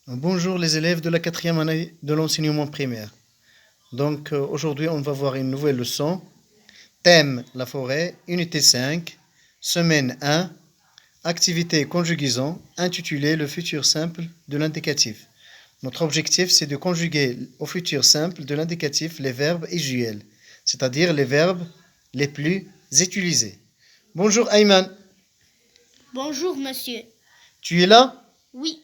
Bonjour les élèves de la quatrième année de l'enseignement primaire. Aujourd'hui on va voir une nouvelle leçon. Thème la forêt, unité 5, semaine 1, activité conjugaison intitulée le futur simple de l'indicatif. Notre objectif c'est de conjuguer au futur simple de l'indicatif les verbes usuels, c'est-à-dire les verbes les plus utilisés. Bonjour Ayman, Bonjour, monsieur. tu es là Oui,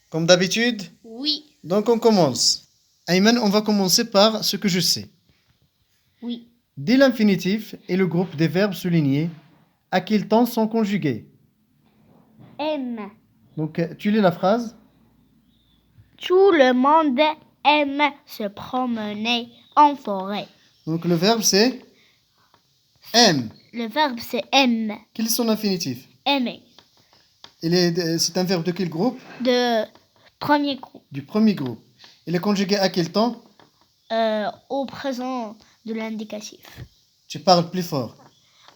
comme d'habitude? oui, Donc on commence. Ayman, on va commencer par ce que je sais. oui. Dès l'infinitif et le groupe des verbes soulignés, à quel temps sont conjugués? Aime. Tu lis la phrase. Tout le monde aime se promener en forêt. Donc le verbe c'est aime. Le verbe c'est aime. Quel est son infinitif? Aimer. C'est un verbe de quel groupe? De premier groupe. Du premier groupe. Il est conjugué à quel temps? Au présent de l'indicatif. Tu parles plus fort.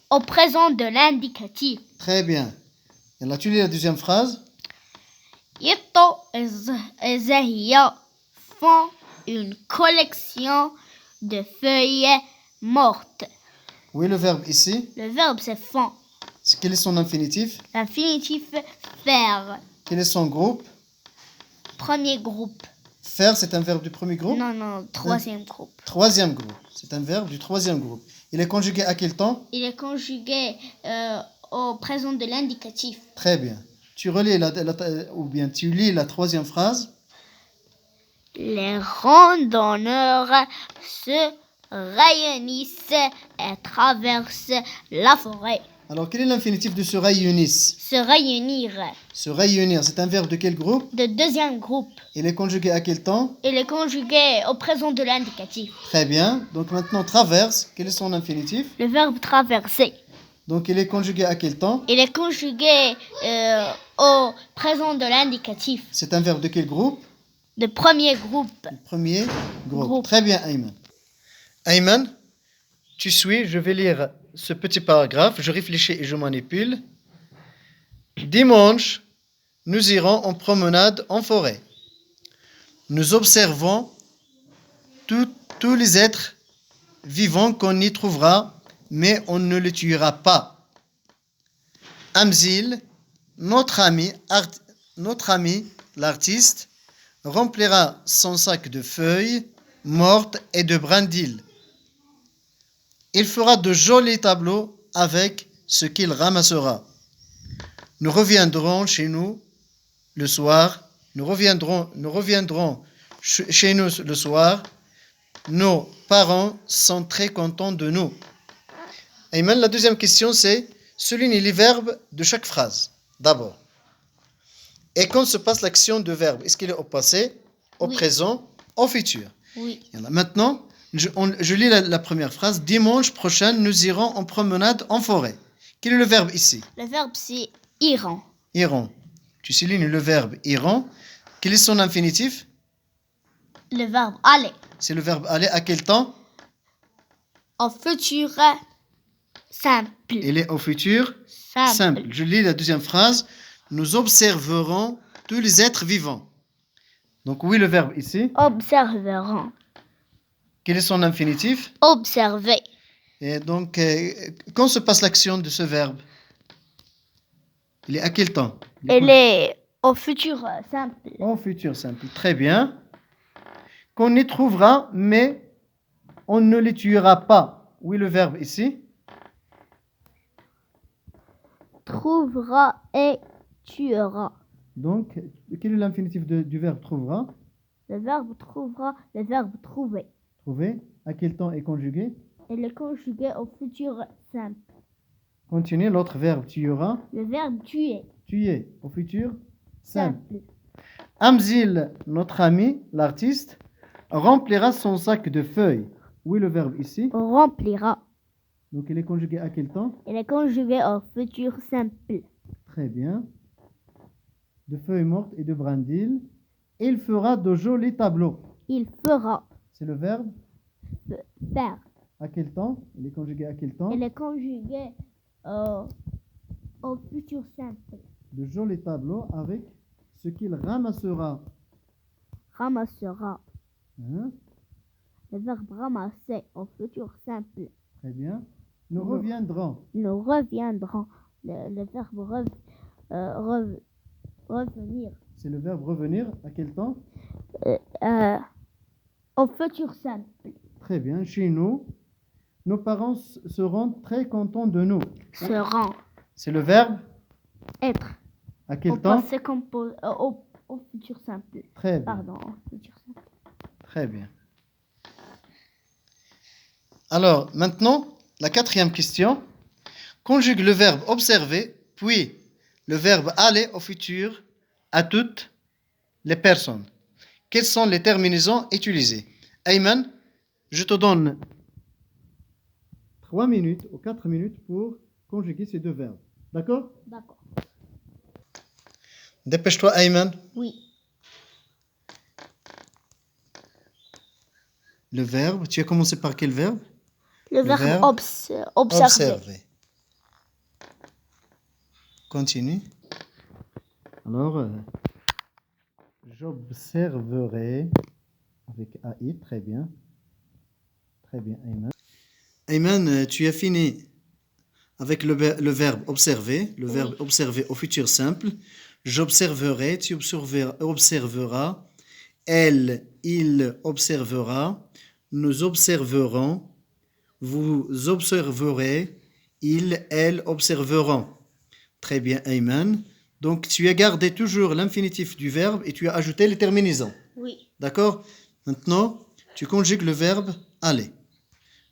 Au présent de l'indicatif. Très bien. Et là, tu lis la deuxième phrase. Yito et Zahia font une collection de feuilles mortes. Où est le verbe ici? Le verbe c'est font. Quel est son infinitif? L'infinitif faire. Quel est son groupe? Premier groupe. Faire, c'est un verbe du premier groupe? Non, troisième groupe. Troisième groupe. C'est un verbe du troisième groupe. Il est conjugué à quel temps? Il est conjugué au présent de l'indicatif. Très bien. Tu relis tu lis la troisième phrase. Les randonneurs se réunissent et traversent la forêt. Alors, quel est l'infinitif de se réunissent? Se réunir. Se réunir, c'est un verbe de quel groupe? De deuxième groupe. Il est conjugué à quel temps? Il est conjugué au présent de l'indicatif. Très bien. Donc maintenant, traverse, quel est son infinitif? Le verbe traverser. Donc il est conjugué à quel temps? Il est conjugué au présent de l'indicatif. C'est un verbe de quel groupe? De premier groupe. Premier groupe. Très bien, Ayman. Ayman, tu suis, je vais lire ce petit paragraphe, je réfléchis et je manipule. Dimanche, nous irons en promenade en forêt. Nous observons tous les êtres vivants qu'on y trouvera, mais on ne les tuera pas. Amzil, notre ami l'artiste, remplira son sac de feuilles mortes et de brindilles. Il fera de jolis tableaux avec ce qu'il ramassera. Nous reviendrons chez nous le soir. Nous reviendrons chez nous le soir. Nos parents sont très contents de nous. Ayman, la deuxième question, c'est souligner les verbes de chaque phrase. D'abord. Et quand se passe l'action de verbe, est-ce qu'il est au passé, au présent, au futur? Oui. Maintenant, je lis la première phrase. Dimanche prochain, nous irons en promenade en forêt. Quel est le verbe ici? Le verbe c'est iront. Iront. Tu soulignes le verbe iront. Quel est son infinitif? Le verbe aller. C'est le verbe aller à quel temps? Au futur simple. Il est au futur simple. Je lis la deuxième phrase. Nous observerons tous les êtres vivants. Donc oui, le verbe ici. Observeront. Quel est son infinitif? Observer. Et donc, quand se passe l'action de ce verbe? Il est à quel temps? Il est au futur simple. Au futur simple. Très bien. Qu'on y trouvera, mais on ne les tuera pas. Oui, le verbe ici. Trouvera et tuera. Donc, quel est l'infinitif du verbe trouvera? Le verbe trouvera, le verbe trouver. Trouver. À quel temps est conjugué? Il est conjugué au futur simple. Continue, l'autre verbe tuera. Le verbe tuer. Tuer. Au futur simple. Simple. Amzil, notre ami, l'artiste, remplira son sac de feuilles. Oui, le verbe ici. Remplira. Donc, il est conjugué à quel temps? Il est conjugué au futur simple. Très bien. De feuilles mortes et de brindilles. Il fera de jolis tableaux. Il fera. C'est le verbe? Faire. À quel temps? Il est conjugué à quel temps? Il est conjugué au futur simple. De jolis tableaux avec ce qu'il ramassera. ramassera. Hein? Le verbe ramasser au futur simple. Très bien. Nous reviendrons. Nous reviendrons. Le verbe revenir. C'est le verbe revenir. À quel temps? Au futur simple. Très bien. Chez nous, nos parents seront très contents de nous. Seront. C'est le verbe? Être. À quel Au temps? passé au futur simple. Très bien. Pardon, au futur simple. Très bien. Alors, maintenant, la quatrième question. Conjugue le verbe observer, puis le verbe aller au futur à toutes les personnes. Quelles sont les terminaisons utilisées? Ayman, je te donne 3 minutes ou 4 minutes pour conjuguer ces deux verbes. D'accord? D'accord. Dépêche-toi, Ayman. Oui. Le verbe, tu as commencé par quel verbe? Le verbe verbe observer. Observer. Continue. Alors, j'observerai avec AI, très bien. Très bien, Ayman. Ayman, tu as fini avec le verbe observer, le verbe observer au futur simple. J'observerai, tu observeras. Elle, il observera. Nous observerons. Vous observerez. Il, elle observeront. Très bien, Ayman. Donc, tu as gardé toujours l'infinitif du verbe et tu as ajouté les terminaisons. Oui. D'accord? Maintenant, tu conjugues le verbe aller.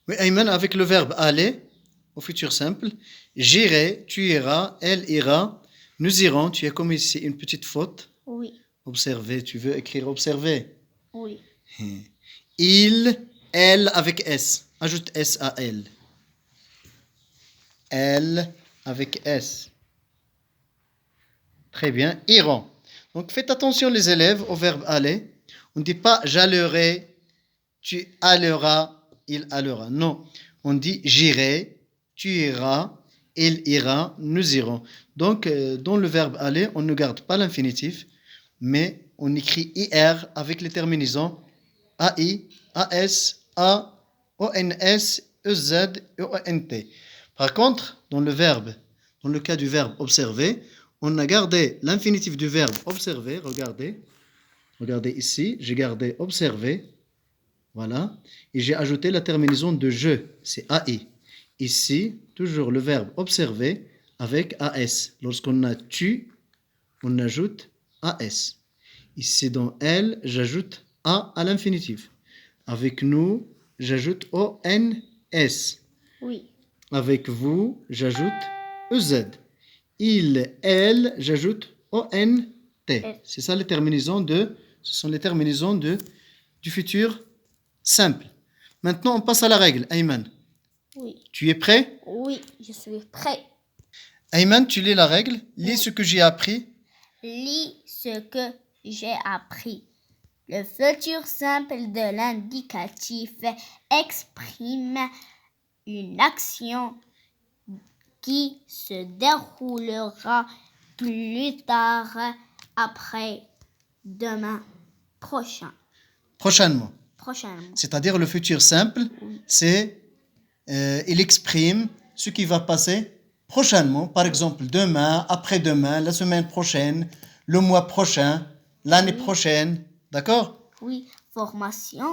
Oui, Ayman, avec le verbe aller, au futur simple, j'irai, tu iras, elle ira, nous irons, tu as commis ici une petite faute. Oui. Observer, tu veux écrire observer. Oui. Il, elle avec S. Ajoute S à elle. Elle avec S. Très bien. Iront. Donc faites attention les élèves au verbe aller. On ne dit pas j'allerai, tu alleras, il allera. Non. On dit j'irai, tu iras, il ira, nous irons. Donc dans le verbe aller, on ne garde pas l'infinitif, mais on écrit IR avec les terminaisons AI, AS, A, ONS, EZ, EONT. Par contre, dans le cas du verbe observer, on a gardé l'infinitif du verbe observer. Regardez ici, j'ai gardé observer. Voilà. Et j'ai ajouté la terminaison de je, c'est AI. Ici, toujours le verbe observer avec AS. Lorsqu'on a tu, on ajoute AS. Ici, dans elle, j'ajoute A à l'infinitif. Avec nous, j'ajoute ONS. Oui. Avec vous, j'ajoute EZ. Il, elle, j'ajoute ONT. C'est ça les terminaisons ce sont les terminaisons du futur simple. Maintenant, on passe à la règle. Ayman, Oui. tu es prêt? Oui, je suis prêt. Ayman, tu lis la règle. Lis ce que j'ai appris. Lis ce que j'ai appris. Le futur simple de l'indicatif exprime une action qui se déroulera plus tard, après demain, Prochainement. prochainement. C'est-à-dire le futur simple, c'est il exprime ce qui va passer prochainement. Par exemple, demain, après-demain, la semaine prochaine, le mois prochain, l'année prochaine. D'accord? Oui, formation,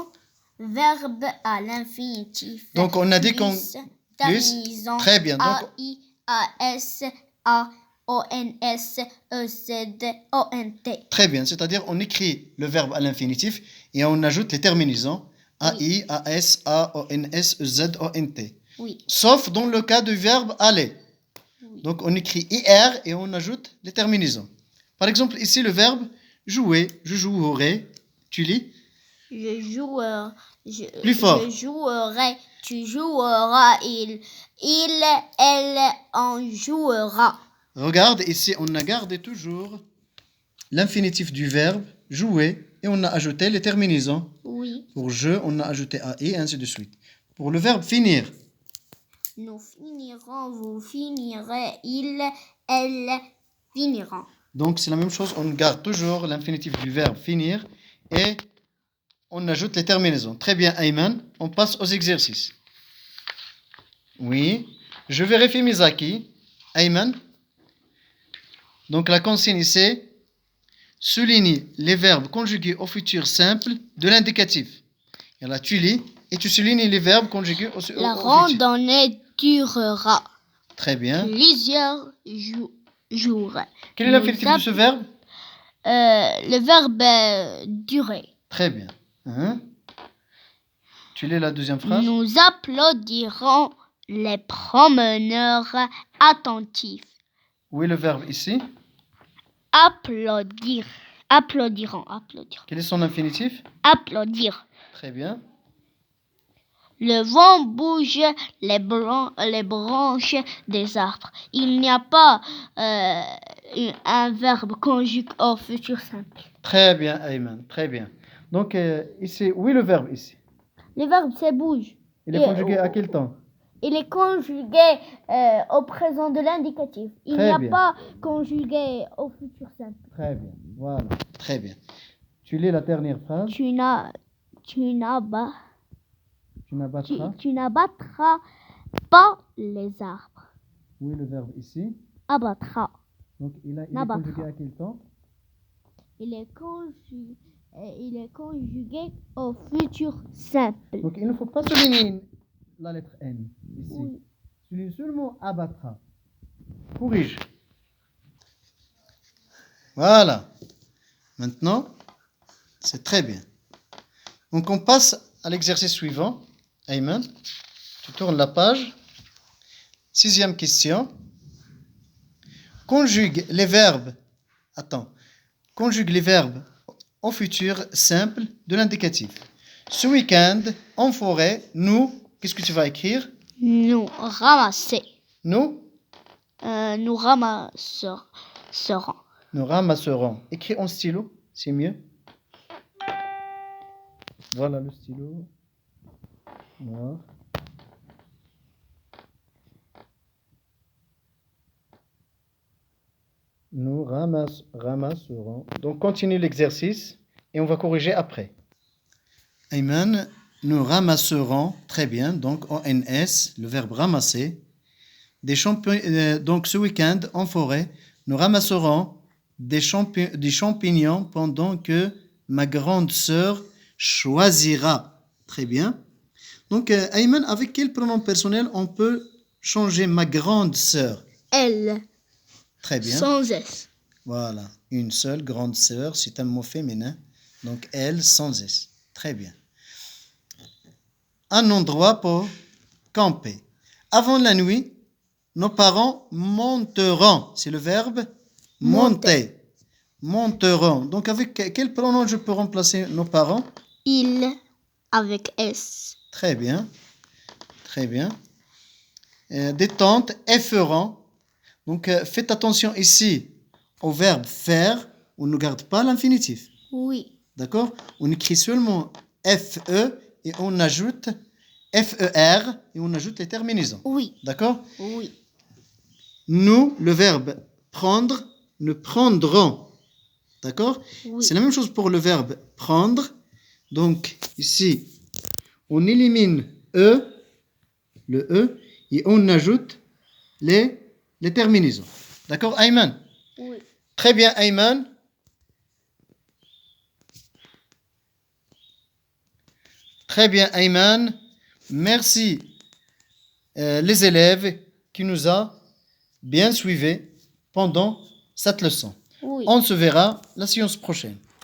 verbe à l'infinitif. Donc, on a dit qu'on... Terminaison. Très bien. Donc, AI, AS, A, ONS, EZ, ONT. très bien. C'est-à-dire, on écrit le verbe à l'infinitif et on ajoute les terminaisons AI, AS, A, ONS, EZ, ONT. Oui. Sauf dans le cas du verbe aller. Oui. Donc, on écrit IR et on ajoute les terminaisons. Par exemple, ici, le verbe jouer. Je jouerai. Tu lis? Plus fort. Je jouerai, tu joueras, il, elle, en jouera. Regarde, ici, on a gardé toujours l'infinitif du verbe jouer et on a ajouté les terminaisons. Oui. Pour je, on a ajouté AI et ainsi de suite. Pour le verbe finir. Nous finirons, vous finirez, il, elle finiront. Donc, c'est la même chose. On garde toujours l'infinitif du verbe finir et on ajoute les terminaisons. Très bien, Ayman. On passe aux exercices. Oui. Je vérifie mes acquis. Ayman. Donc la consigne c'est souligne les verbes conjugués au futur simple de l'indicatif. Et là, tu lis et tu soulignes les verbes conjugués au futur. La randonnée durera Très bien. plusieurs jours. Quel est l'infinitif de ce verbe? Le verbe durer. Très bien. Hein? Tu lis la deuxième phrase? Nous applaudirons les promeneurs attentifs. Où est le verbe ici? Applaudir. Applaudiront. Quel est son infinitif? Applaudir. Très bien. Le vent bouge les branches des arbres. Il n'y a pas un verbe conjugué au futur simple. Très bien, Ayman. Très bien. Donc, ici, où est le verbe ici? Le verbe c'est bouge. Il est conjugué à quel temps? Il est conjugué au présent de l'indicatif. Il n'y a pas conjugué au futur simple. Très bien. Voilà. Très bien. Tu lis la dernière phrase. Tu n'abattras pas les arbres. Où est le verbe ici? Abattra. Donc, il est conjugué à quel temps? Il est conjugué au futur simple. Donc, il ne faut pas souligner la lettre N ici. Oui. Souligne seulement abattra. Corrige. Voilà. Maintenant, c'est très bien. Donc, on passe à l'exercice suivant. Ayman, tu tournes la page. 6e question. Conjugue les verbes. Conjugue les verbes au futur simple de l'indicatif. Ce week-end, en forêt, nous, qu'est-ce que tu vas écrire? Nous ramasser. Nous ramasserons. Nous ramasserons. Écris en stylo, c'est mieux. Voilà le stylo. Voilà. Nous ramasserons. Donc, continue l'exercice et on va corriger après. Ayman, nous ramasserons, très bien, donc ONS, le verbe ramasser, donc ce week-end en forêt, nous ramasserons des champignons pendant que ma grande sœur choisira. Très bien. Donc, Ayman, avec quel pronom personnel on peut changer ma grande sœur? Elle. Très bien. Sans S. Voilà, une seule grande sœur, c'est un mot féminin. Donc, elle sans S. Très bien. Un endroit pour camper. Avant la nuit, nos parents monteront. C'est le verbe monter. Monteront. Donc, avec quel pronom je peux remplacer nos parents? Il avec S. Très bien. Très bien. Détente et feront. Donc, faites attention ici au verbe faire. On ne garde pas l'infinitif. Oui. D'accord? On écrit seulement FE et on ajoute FER et on ajoute les terminaisons. Oui. D'accord? Oui. Nous, le verbe prendre, ne prendrons. D'accord? Oui. C'est la même chose pour le verbe prendre. Donc, ici, on élimine le E, et on ajoute les terminaisons. D'accord, Ayman? Oui. Très bien, Ayman. Très bien, Ayman. Merci les élèves qui nous ont bien suivis pendant cette leçon. Oui. On se verra la séance prochaine.